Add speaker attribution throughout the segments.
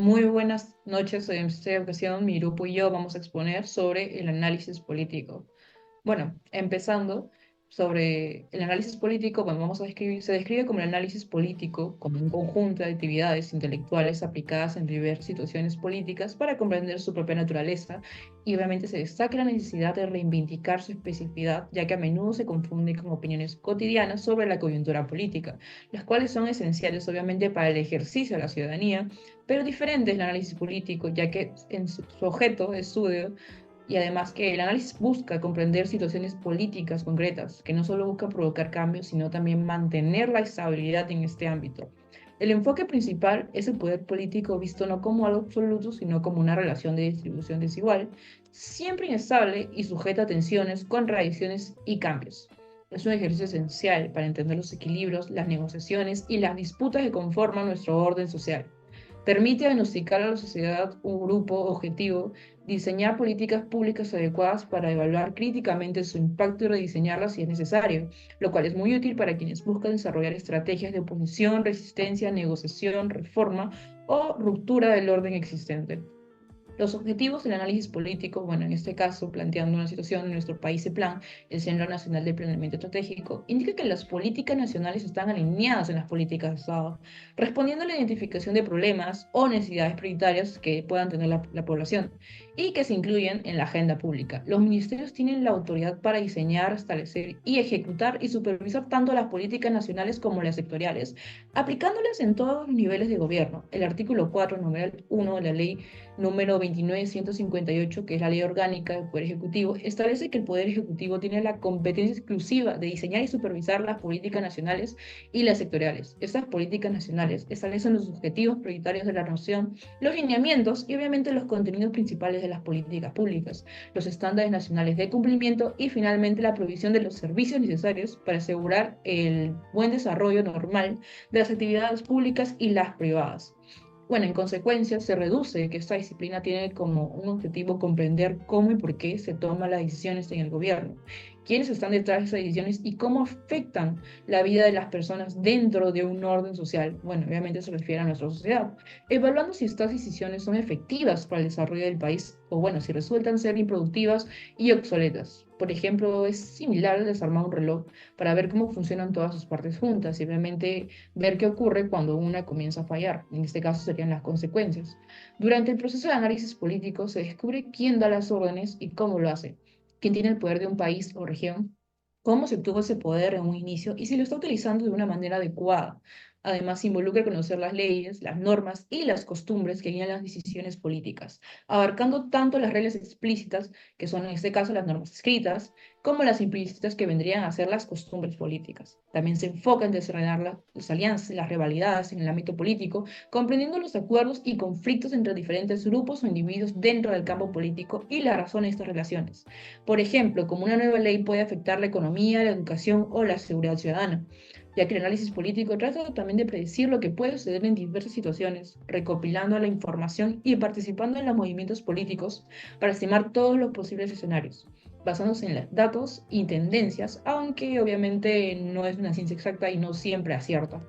Speaker 1: Muy buenas noches. En esta ocasión, mi grupo y yo vamos a exponer sobre el análisis político. Bueno, empezando sobre el análisis político, bueno, vamos a describir, se describe como el análisis político como un conjunto de actividades intelectuales aplicadas en diversas situaciones políticas para comprender su propia naturaleza y obviamente se destaca la necesidad de reivindicar su especificidad, ya que a menudo se confunde con opiniones cotidianas sobre la coyuntura política, las cuales son esenciales obviamente para el ejercicio de la ciudadanía, pero diferente es el análisis político, ya que en su objeto de estudio y además que el análisis busca comprender situaciones políticas concretas, que no solo busca provocar cambios, sino también mantener la estabilidad en este ámbito. El enfoque principal es el poder político visto no como algo absoluto, sino como una relación de distribución desigual, siempre inestable y sujeta a tensiones, contradicciones y cambios. Es un ejercicio esencial para entender los equilibrios, las negociaciones y las disputas que conforman nuestro orden social. Permite diagnosticar a la sociedad un grupo objetivo, diseñar políticas públicas adecuadas para evaluar críticamente su impacto y rediseñarlas si es necesario, lo cual es muy útil para quienes buscan desarrollar estrategias de oposición, resistencia, negociación, reforma o ruptura del orden existente. Los objetivos del análisis político, bueno, en este caso, planteando una situación en nuestro país de plan, el Centro Nacional de Planeamiento Estratégico, indica que las políticas nacionales están alineadas en las políticas de Estado, respondiendo a la identificación de problemas o necesidades prioritarias que puedan tener la población y que se incluyen en la agenda pública. Los ministerios tienen la autoridad para diseñar, establecer y ejecutar y supervisar tanto las políticas nacionales como las sectoriales, aplicándolas en todos los niveles de gobierno. El artículo 4, numeral 1 de la ley número 29158, que es la ley orgánica del Poder Ejecutivo, establece que el Poder Ejecutivo tiene la competencia exclusiva de diseñar y supervisar las políticas nacionales y las sectoriales. Estas políticas nacionales establecen los objetivos prioritarios de la nación, los lineamientos y obviamente los contenidos principales de las políticas públicas, los estándares nacionales de cumplimiento y finalmente la provisión de los servicios necesarios para asegurar el buen desarrollo normal de las actividades públicas y las privadas. Bueno, en consecuencia, se reduce que esta disciplina tiene como un objetivo comprender cómo y por qué se toman las decisiones en el gobierno, quiénes están detrás de esas decisiones y cómo afectan la vida de las personas dentro de un orden social. Bueno, obviamente se refiere a nuestra sociedad, evaluando si estas decisiones son efectivas para el desarrollo del país o, bueno, si resultan ser improductivas y obsoletas. Por ejemplo, es similar al desarmar un reloj para ver cómo funcionan todas sus partes juntas y obviamente ver qué ocurre cuando una comienza a fallar. En este caso serían las consecuencias. Durante el proceso de análisis político se descubre quién da las órdenes y cómo lo hace, quién tiene el poder de un país o región, cómo se obtuvo ese poder en un inicio y si lo está utilizando de una manera adecuada. Además, involucra conocer las leyes, las normas y las costumbres que guían las decisiones políticas, abarcando tanto las reglas explícitas, que son en este caso las normas escritas, como las implícitas que vendrían a ser las costumbres políticas. También se enfoca en desenredar las alianzas, las rivalidades en el ámbito político, comprendiendo los acuerdos y conflictos entre diferentes grupos o individuos dentro del campo político y la razón de estas relaciones. Por ejemplo, como una nueva ley puede afectar la economía, la educación o la seguridad ciudadana, ya que el análisis político trata también de predecir lo que puede suceder en diversas situaciones, recopilando la información y participando en los movimientos políticos para estimar todos los posibles escenarios basándose en los datos y tendencias, aunque obviamente no es una ciencia exacta y no siempre acierta.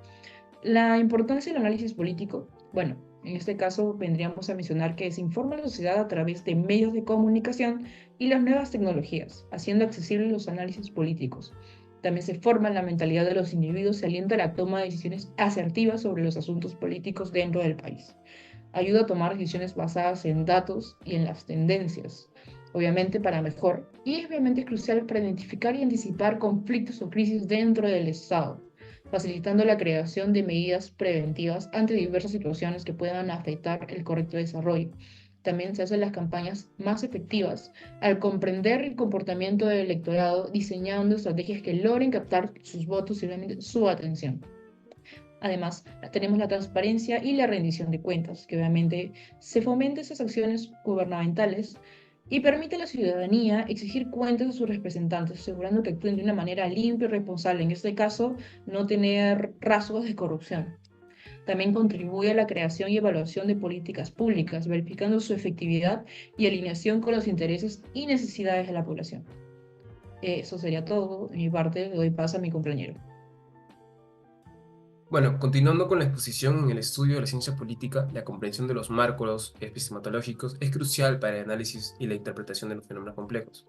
Speaker 1: La importancia del análisis político, bueno, en este caso vendríamos a mencionar que se informa a la sociedad a través de medios de comunicación y las nuevas tecnologías, haciendo accesibles los análisis políticos. También se forma la mentalidad de los individuos y alienta la toma de decisiones asertivas sobre los asuntos políticos dentro del país. Ayuda a tomar decisiones basadas en datos y en las tendencias, obviamente para mejor, y es obviamente crucial para identificar y anticipar conflictos o crisis dentro del Estado, facilitando la creación de medidas preventivas ante diversas situaciones que puedan afectar el correcto desarrollo. También se hacen las campañas más efectivas al comprender el comportamiento del electorado, diseñando estrategias que logren captar sus votos y obviamente su atención. Además, tenemos la transparencia y la rendición de cuentas, que obviamente se fomenta esas acciones gubernamentales y permite a la ciudadanía exigir cuentas a sus representantes, asegurando que actúen de una manera limpia y responsable. En este caso, no tener rasgos de corrupción. También contribuye a la creación y evaluación de políticas públicas, verificando su efectividad y alineación con los intereses y necesidades de la población. Eso sería todo. De mi parte, le doy paso a mi compañero.
Speaker 2: Bueno, continuando con la exposición en el estudio de la ciencia política, la comprensión de los marcos epistemológicos es crucial para el análisis y la interpretación de los fenómenos complejos.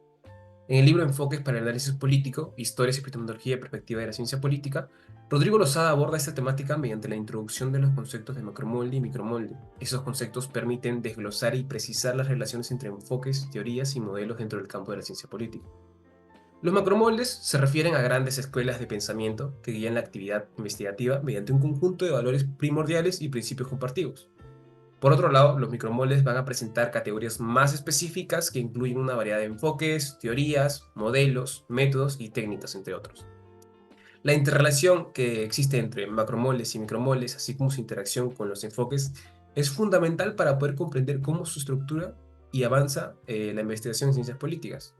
Speaker 2: En el libro Enfoques para el análisis político, Historias, epistemología y perspectiva de la ciencia política, Rodrigo Losada aborda esta temática mediante la introducción de los conceptos de macromolde y micromolde. Esos conceptos permiten desglosar y precisar las relaciones entre enfoques, teorías y modelos dentro del campo de la ciencia política. Los macromoldes se refieren a grandes escuelas de pensamiento que guían la actividad investigativa mediante un conjunto de valores primordiales y principios compartidos. Por otro lado, los micromoldes van a presentar categorías más específicas que incluyen una variedad de enfoques, teorías, modelos, métodos y técnicas, entre otros. La interrelación que existe entre macromoldes y micromoldes, así como su interacción con los enfoques, es fundamental para poder comprender cómo su estructura y avanza la investigación en ciencias políticas.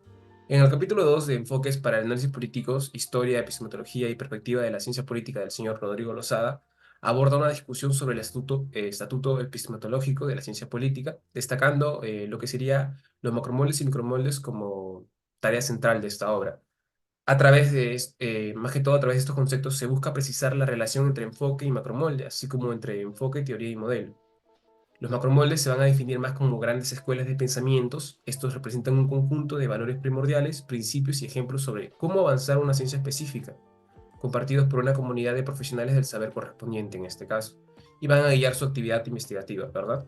Speaker 2: En el capítulo 2 de Enfoques para el análisis políticos, historia, epistemología y perspectiva de la ciencia política del señor Rodrigo Losada, aborda una discusión sobre el estatuto epistemológico de la ciencia política, destacando lo que sería los macromoldes y micromoldes como tarea central de esta obra. Más que todo a través de estos conceptos se busca precisar la relación entre enfoque y macromolde, así como entre enfoque, teoría y modelo. Los macromoldes se van a definir más como grandes escuelas de pensamientos. Estos representan un conjunto de valores primordiales, principios y ejemplos sobre cómo avanzar una ciencia específica, compartidos por una comunidad de profesionales del saber correspondiente en este caso, y van a guiar su actividad investigativa, ¿verdad?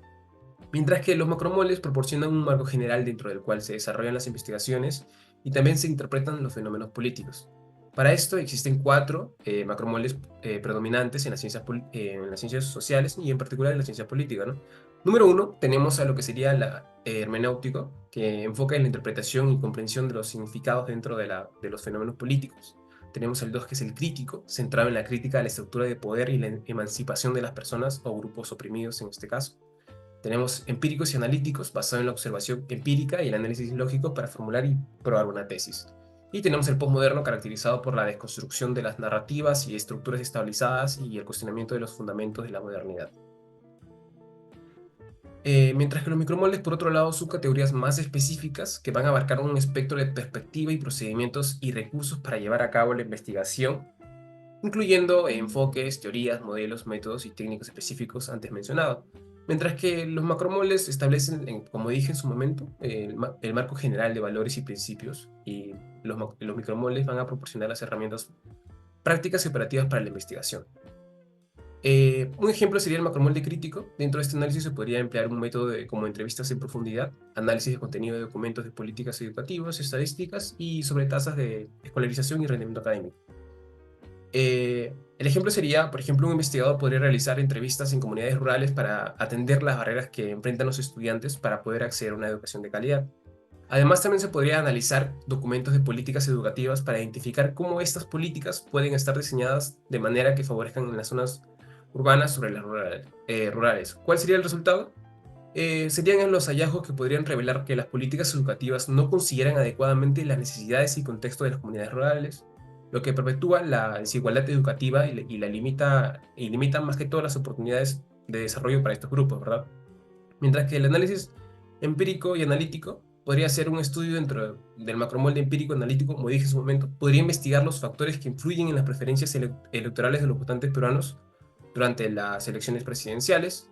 Speaker 2: Mientras que los macromoldes proporcionan un marco general dentro del cual se desarrollan las investigaciones y también se interpretan los fenómenos políticos. Para esto existen cuatro macromoldes predominantes en las ciencias sociales y en particular en la ciencia política, ¿no? Número uno, tenemos a lo que sería la hermenéutico, que enfoca en la interpretación y comprensión de los significados dentro de los fenómenos políticos. Tenemos el dos, que es el crítico, centrado en la crítica de la estructura de poder y la emancipación de las personas o grupos oprimidos en este caso. Tenemos empíricos y analíticos, basados en la observación empírica y el análisis lógico para formular y probar una tesis. Y tenemos el postmoderno, caracterizado por la desconstrucción de las narrativas y estructuras estabilizadas y el cuestionamiento de los fundamentos de la modernidad. Mientras que los micromoldes, por otro lado, son categorías más específicas que van a abarcar un espectro de perspectiva y procedimientos y recursos para llevar a cabo la investigación, incluyendo enfoques, teorías, modelos, métodos y técnicos específicos antes mencionados. Mientras que los macromoldes establecen, como dije en su momento, el marco general de valores y principios, y los micromoldes van a proporcionar las herramientas prácticas y operativas para la investigación. Un ejemplo sería el macromolde crítico. Dentro de este análisis se podría emplear un método como entrevistas en profundidad, análisis de contenido de documentos de políticas educativas, estadísticas y sobre tasas de escolarización y rendimiento académico. El ejemplo sería, por ejemplo, un investigador podría realizar entrevistas en comunidades rurales para atender las barreras que enfrentan los estudiantes para poder acceder a una educación de calidad. Además, también se podría analizar documentos de políticas educativas para identificar cómo estas políticas pueden estar diseñadas de manera que favorezcan en las zonas urbanas sobre las rurales. ¿Cuál sería el resultado? Serían los hallazgos que podrían revelar que las políticas educativas no consideran adecuadamente las necesidades y contexto de las comunidades rurales, lo que perpetúa la desigualdad educativa y limita más que todas las oportunidades de desarrollo para estos grupos, ¿verdad? Mientras que el análisis empírico y analítico podría ser un estudio dentro del macromolde empírico analítico, como dije en su momento, podría investigar los factores que influyen en las preferencias electorales de los votantes peruanos durante las elecciones presidenciales.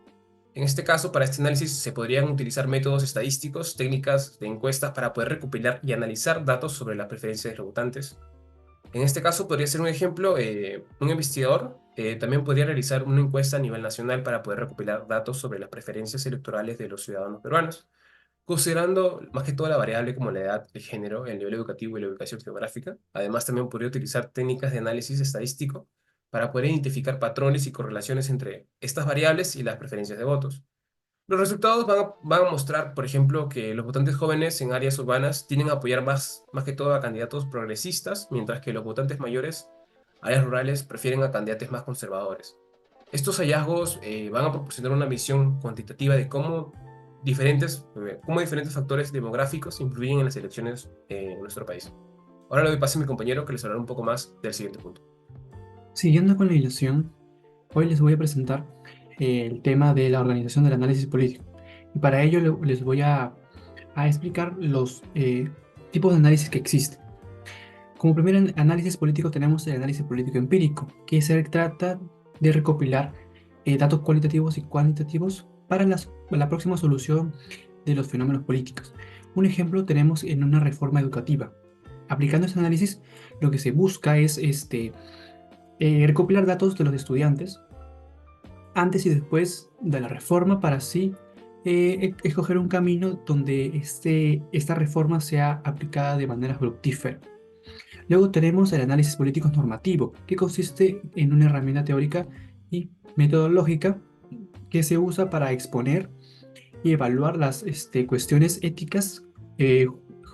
Speaker 2: En este caso, para este análisis se podrían utilizar métodos estadísticos, técnicas de encuestas para poder recopilar y analizar datos sobre las preferencias de los votantes. En este caso podría ser un ejemplo, un investigador también podría realizar una encuesta a nivel nacional para poder recopilar datos sobre las preferencias electorales de los ciudadanos peruanos, considerando más que todo la variable como la edad, el género, el nivel educativo y la ubicación geográfica. Además, también podría utilizar técnicas de análisis estadístico para poder identificar patrones y correlaciones entre estas variables y las preferencias de votos. Los resultados van a mostrar, por ejemplo, que los votantes jóvenes en áreas urbanas tienden a apoyar más que todo a candidatos progresistas, mientras que los votantes mayores, áreas rurales, prefieren a candidatos más conservadores. Estos hallazgos van a proporcionar una visión cuantitativa de cómo diferentes factores demográficos influyen en las elecciones en nuestro país. Ahora le doy paso a mi compañero que les hablará un poco más del siguiente punto.
Speaker 3: Siguiendo con la ilustración, hoy les voy a presentar el tema de la organización del análisis político. Y para ello les voy a explicar los tipos de análisis que existen. Como primer análisis político tenemos el análisis político empírico, que se trata de recopilar datos cualitativos y cuantitativos para la próxima solución de los fenómenos políticos. Un ejemplo tenemos en una reforma educativa. Aplicando este análisis, lo que se busca es recopilar datos de los estudiantes antes y después de la reforma para así escoger un camino donde esta reforma sea aplicada de manera fructífera. Luego tenemos el análisis político normativo, que consiste en una herramienta teórica y metodológica que se usa para exponer y evaluar las cuestiones éticas,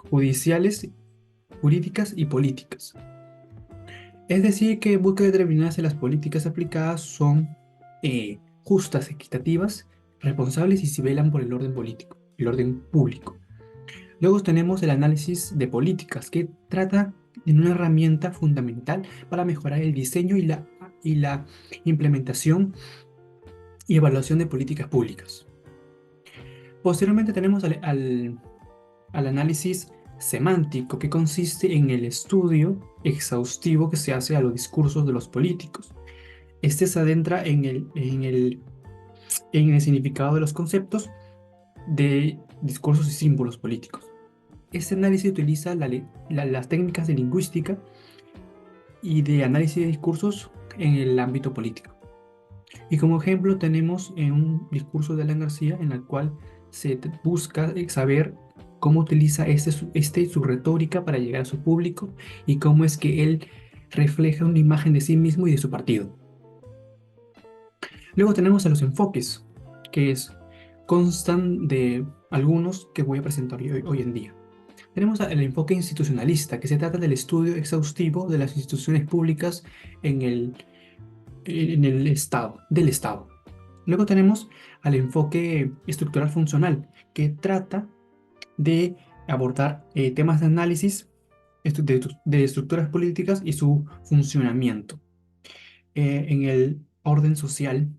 Speaker 3: judiciales, jurídicas y políticas. Es decir, que busca determinar si las políticas aplicadas son justas, equitativas, responsables y si velan por el orden político, el orden público. Luego tenemos el análisis de políticas, que trata de una herramienta fundamental para mejorar el diseño y la implementación y evaluación de políticas públicas. Posteriormente tenemos al análisis semántico, que consiste en el estudio exhaustivo que se hace a los discursos de los políticos. Este se adentra en el significado de los conceptos de discursos y símbolos políticos. Este análisis utiliza las técnicas de lingüística y de análisis de discursos en el ámbito político. Y como ejemplo tenemos en un discurso de Alan García en el cual se busca saber cómo utiliza su retórica para llegar a su público y cómo es que él refleja una imagen de sí mismo y de su partido. Luego tenemos a los enfoques, que constan de algunos que voy a presentar hoy en día. Tenemos el enfoque institucionalista, que se trata del estudio exhaustivo de las instituciones públicas en el Estado, del Estado. Luego tenemos al enfoque estructural funcional, que trata de abordar temas de análisis de estructuras políticas y su funcionamiento en el orden social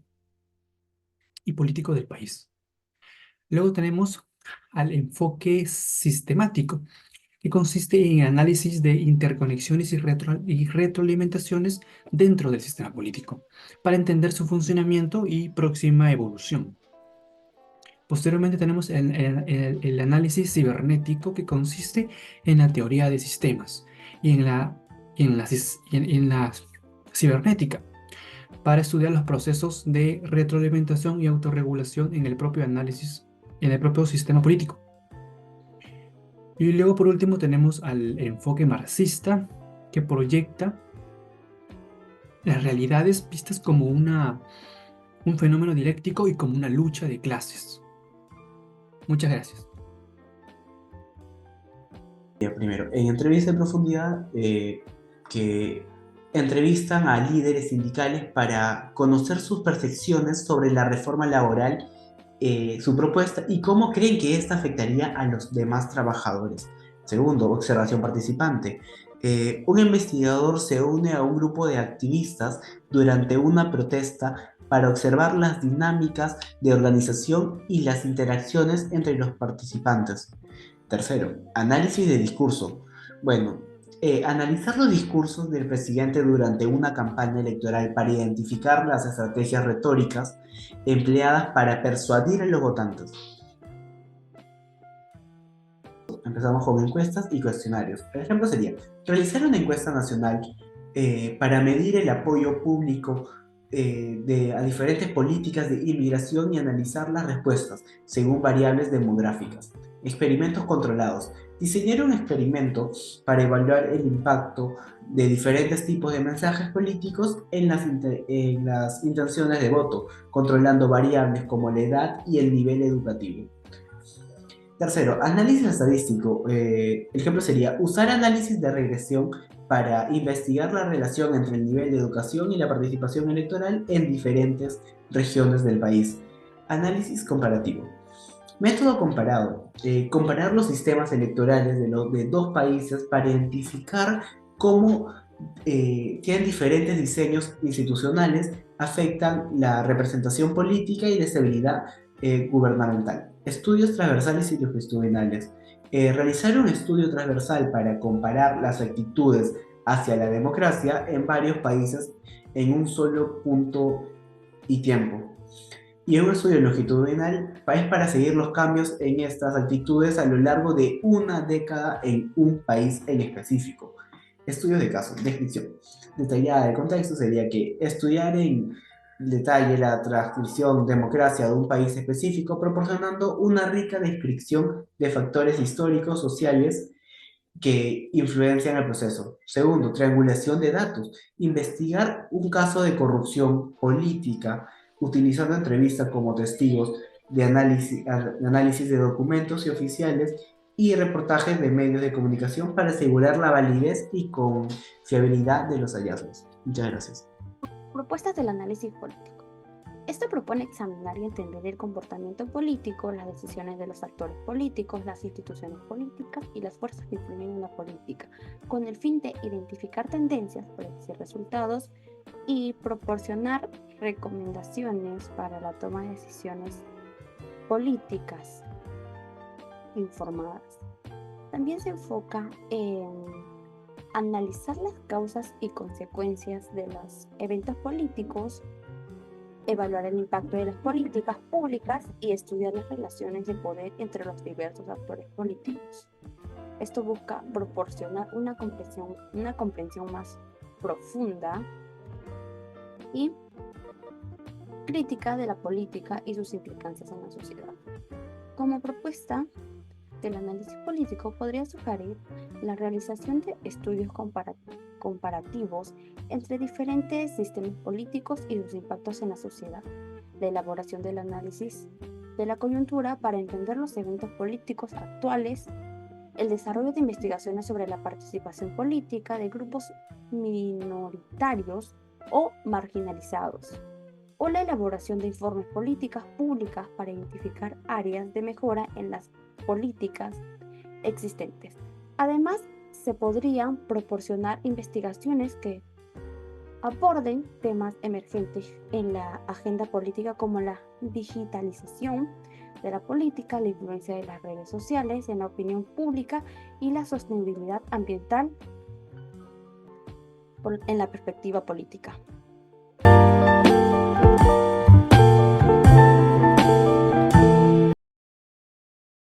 Speaker 3: y político del país. Luego tenemos al enfoque sistemático, que consiste en análisis de interconexiones y retroalimentaciones dentro del sistema político, para entender su funcionamiento y próxima evolución. Posteriormente tenemos el análisis cibernético, que consiste en la teoría de sistemas y en la cibernética, para estudiar los procesos de retroalimentación y autorregulación en el propio análisis, en el propio sistema político. Y luego por último tenemos al enfoque marxista, que proyecta las realidades vistas como un fenómeno dialéctico y como una lucha de clases. Muchas gracias.
Speaker 4: Primero, en entrevista en profundidad, que entrevistan a líderes sindicales para conocer sus percepciones sobre la reforma laboral, su propuesta y cómo creen que esta afectaría a los demás trabajadores. Segundo, observación participante. Un investigador se une a un grupo de activistas durante una protesta para observar las dinámicas de organización y las interacciones entre los participantes. Tercero, análisis de discurso. Bueno, analizar los discursos del presidente durante una campaña electoral para identificar las estrategias retóricas empleadas para persuadir a los votantes. Empezamos con encuestas y cuestionarios. El ejemplo sería realizar una encuesta nacional para medir el apoyo público a diferentes políticas de inmigración y analizar las respuestas según variables demográficas. Experimentos controlados. Diseñar un experimento para evaluar el impacto de diferentes tipos de mensajes políticos en las intenciones de voto, controlando variables como la edad y el nivel educativo. Tercero, análisis estadístico. El ejemplo sería usar análisis de regresión para investigar la relación entre el nivel de educación y la participación electoral en diferentes regiones del país. Análisis comparativo. Método comparado. Comparar los sistemas electorales de dos países para identificar cómo tienen diferentes diseños institucionales, afectan la representación política y la estabilidad gubernamental. Estudios transversales y longitudinales. Realizar un estudio transversal para comparar las actitudes hacia la democracia en varios países en un solo punto y tiempo. Y un estudio longitudinal es para seguir los cambios en estas actitudes a lo largo de una década en un país en específico. Estudios de caso, descripción detallada del contexto sería que estudiar en detalle la transcripción democracia de un país específico, proporcionando una rica descripción de factores históricos, sociales, que influencian el proceso. Segundo, triangulación de datos. Investigar un caso de corrupción política utilizando entrevistas como testigos de análisis de documentos y oficiales y reportajes de medios de comunicación para asegurar la validez y confiabilidad de los hallazgos. Muchas gracias.
Speaker 5: Propuestas del análisis político. Esto propone examinar y entender el comportamiento político, las decisiones de los actores políticos, las instituciones políticas y las fuerzas que influyen en la política, con el fin de identificar tendencias, predecir resultados y proporcionar recomendaciones para la toma de decisiones políticas informadas. También se enfoca en analizar las causas y consecuencias de los eventos políticos, evaluar el impacto de las políticas públicas y estudiar las relaciones de poder entre los diversos actores políticos. Esto busca proporcionar una comprensión más profunda y crítica de la política y sus implicancias en la sociedad. Como propuesta del análisis político podría sugerir la realización de estudios comparativos entre diferentes sistemas políticos y sus impactos en la sociedad, la elaboración del análisis de la coyuntura para entender los eventos políticos actuales, el desarrollo de investigaciones sobre la participación política de grupos minoritarios o marginalizados, o la elaboración de informes políticas públicas para identificar áreas de mejora en las políticas existentes. Además, se podrían proporcionar investigaciones que aborden temas emergentes en la agenda política como la digitalización de la política, la influencia de las redes sociales en la opinión pública y la sostenibilidad ambiental en la perspectiva política.